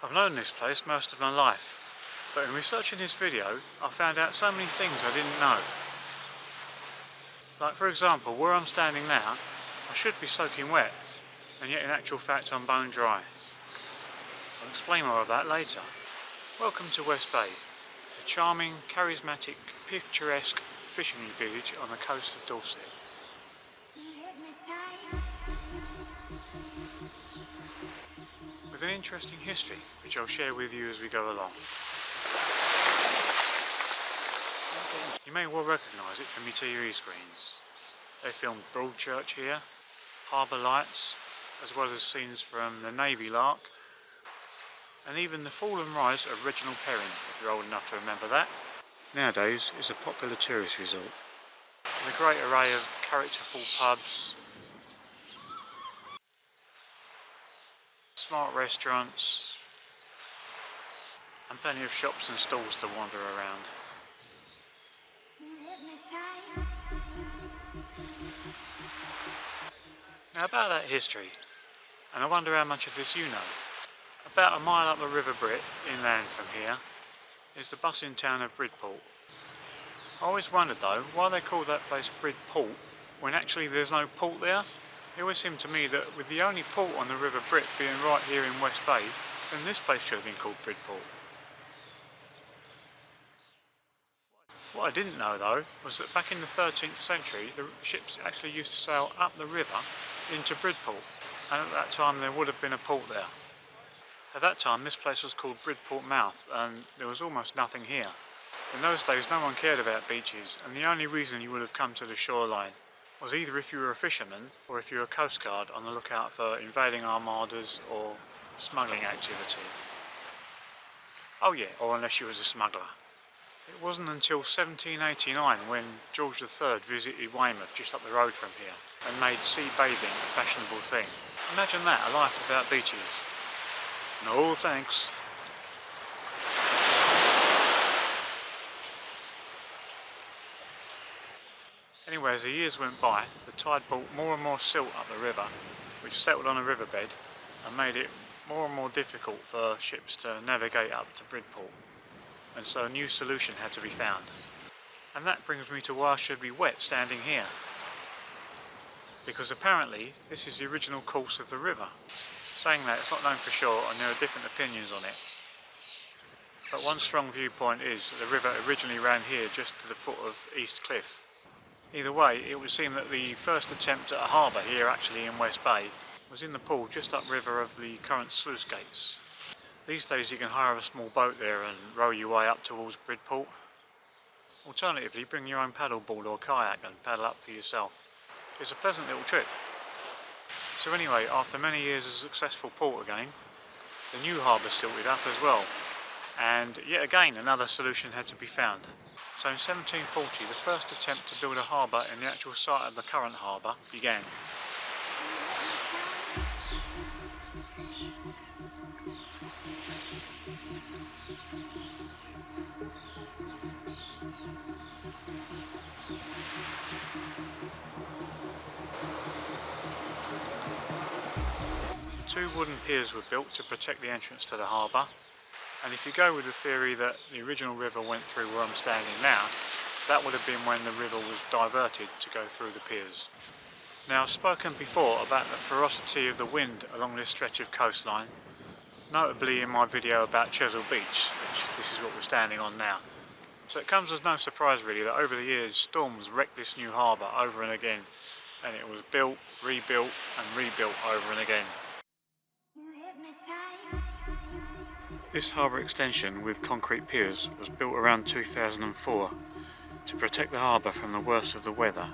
I've known this place most of my life, but in researching this video I found out so many things I didn't know. Like for example, where I'm standing now, I should be soaking wet, and yet in actual fact I'm bone dry. I'll explain more of that later. Welcome to West Bay, a charming, charismatic, picturesque fishing village on the coast of Dorset. With an interesting history, which I'll share with you as we go along. You may well recognise it from your TV screens. They filmed Broadchurch here, harbour lights, as well as scenes from the Navy Lark, and even the fall and rise of Reginald Perrin, if you're old enough to remember that. Nowadays, it's a popular tourist resort, with a great array of characterful pubs, smart restaurants, and plenty of shops and stalls to wander around. Now about that history, and I wonder how much of this you know. About a mile up the River Brit, inland from here, is the bustling town of Bridport. I always wondered though, why they call that place Bridport, when actually there's no port there. It always seemed to me that with the only port on the River Brit being right here in West Bay, then this place should have been called Bridport. What I didn't know though, was that back in the 13th century, the ships actually used to sail up the river into Bridport, and at that time there would have been a port there. At that time this place was called Bridport Mouth, and there was almost nothing here. In those days no one cared about beaches, and the only reason you would have come to the shoreline was either if you were a fisherman or if you were a coastguard on the lookout for invading armadas or smuggling activity. Oh yeah, or unless you was a smuggler. It wasn't until 1789 when George III visited Weymouth just up the road from here and made sea bathing a fashionable thing. Imagine that, a life without beaches. No thanks. Anyway, as the years went by, the tide brought more and more silt up the river, which settled on the riverbed and made it more and more difficult for ships to navigate up to Bridport, and so a new solution had to be found. And that brings me to why I should be wet standing here. Because apparently this is the original course of the river. Saying that, it's not known for sure and there are different opinions on it. But one strong viewpoint is that the river originally ran here just to the foot of East Cliff. Either way, it would seem that the first attempt at a harbour here actually in West Bay was in the pool just upriver of the current sluice gates. These days you can hire a small boat there and row your way up towards Bridport. Alternatively, bring your own paddleboard or kayak and paddle up for yourself. It's a pleasant little trip. So anyway, after many years of successful port again, the new harbour silted up as well. And yet again another solution had to be found. So in 1740 the first attempt to build a harbour in the actual site of the current harbour began. Two wooden piers were built to protect the entrance to the harbour, and if you go with the theory that the original river went through where I'm standing now, that would have been when the river was diverted to go through the piers. Now I've spoken before about the ferocity of the wind along this stretch of coastline, notably in my video about Chesil Beach, which this is what we're standing on now. So it comes as no surprise really that over the years storms wrecked this new harbour over and again, and it was built, rebuilt and rebuilt over and again. This harbour extension with concrete piers was built around 2004 to protect the harbour from the worst of the weather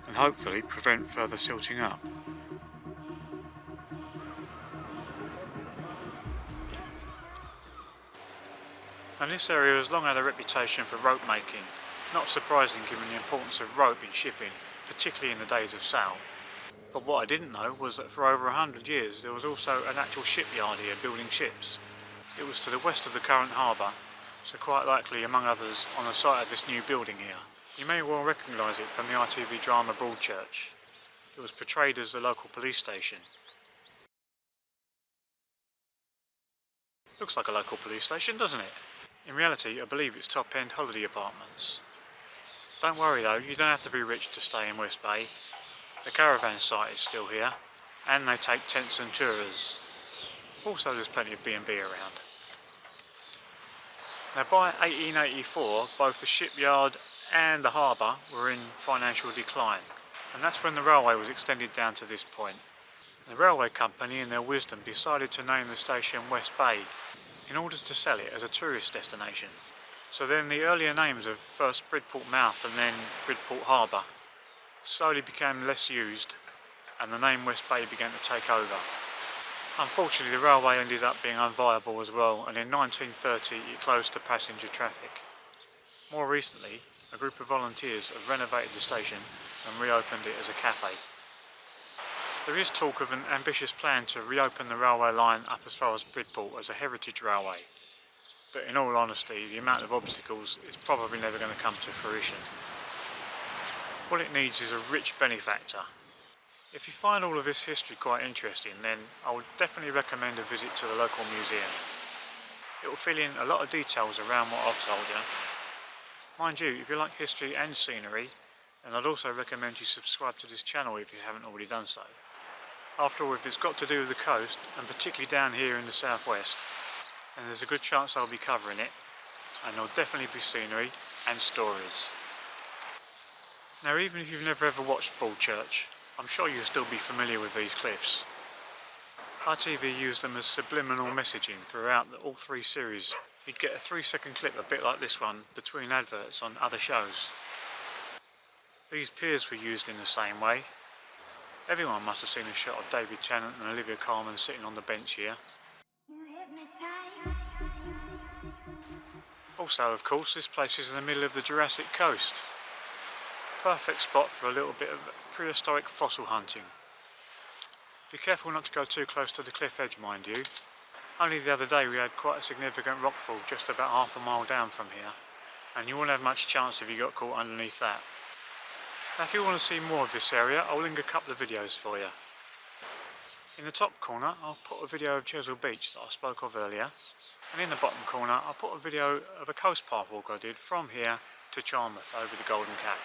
and hopefully prevent further silting up. And this area has long had a reputation for rope making, not surprising given the importance of rope in shipping, particularly in the days of sail. But what I didn't know was that for over 100 years there was also an actual shipyard here building ships. It was to the west of the current harbour, so quite likely among others on the site of this new building here. You may well recognise it from the ITV drama Broadchurch. It was portrayed as the local police station. Looks like a local police station, doesn't it? In reality, I believe it's top-end holiday apartments. Don't worry though, you don't have to be rich to stay in West Bay. The caravan site is still here, and they take tents and tourers. Also there's plenty of B&B around. Now by 1884, both the shipyard and the harbour were in financial decline, and that's when the railway was extended down to this point. The railway company, in their wisdom, decided to name the station West Bay in order to sell it as a tourist destination. So then the earlier names of first Bridport Mouth and then Bridport Harbour slowly became less used, and the name West Bay began to take over. Unfortunately, the railway ended up being unviable as well, and in 1930 it closed to passenger traffic. More recently, a group of volunteers have renovated the station and reopened it as a cafe. There is talk of an ambitious plan to reopen the railway line up as far as Bridport as a heritage railway, but in all honesty, the amount of obstacles is probably never going to come to fruition. What it needs is a rich benefactor. If you find all of this history quite interesting, then I would definitely recommend a visit to the local museum. It will fill in a lot of details around what I've told you. Mind you, if you like history and scenery, then I'd also recommend you subscribe to this channel if you haven't already done so. After all, if it's got to do with the coast, and particularly down here in the southwest, then there's a good chance I'll be covering it, and there'll definitely be scenery and stories. Now, even if you've never ever watched Broadchurch, I'm sure you'll still be familiar with these cliffs. RTV used them as subliminal messaging throughout all three series. You'd get a 3-second clip a bit like this one between adverts on other shows. These piers were used in the same way. Everyone must have seen a shot of David Tennant and Olivia Colman sitting on the bench here. Also, of course, this place is in the middle of the Jurassic coast. Perfect spot for a little bit of prehistoric fossil hunting. Be careful not to go too close to the cliff edge, mind you. Only the other day we had quite a significant rockfall just about half a mile down from here, and you wouldn't have much chance if you got caught underneath that. Now, if you want to see more of this area, I'll link a couple of videos for you. In the top corner I'll put a video of Chesil Beach that I spoke of earlier, and in the bottom corner I'll put a video of a coast path walk I did from here to Charmouth over the Golden Cap.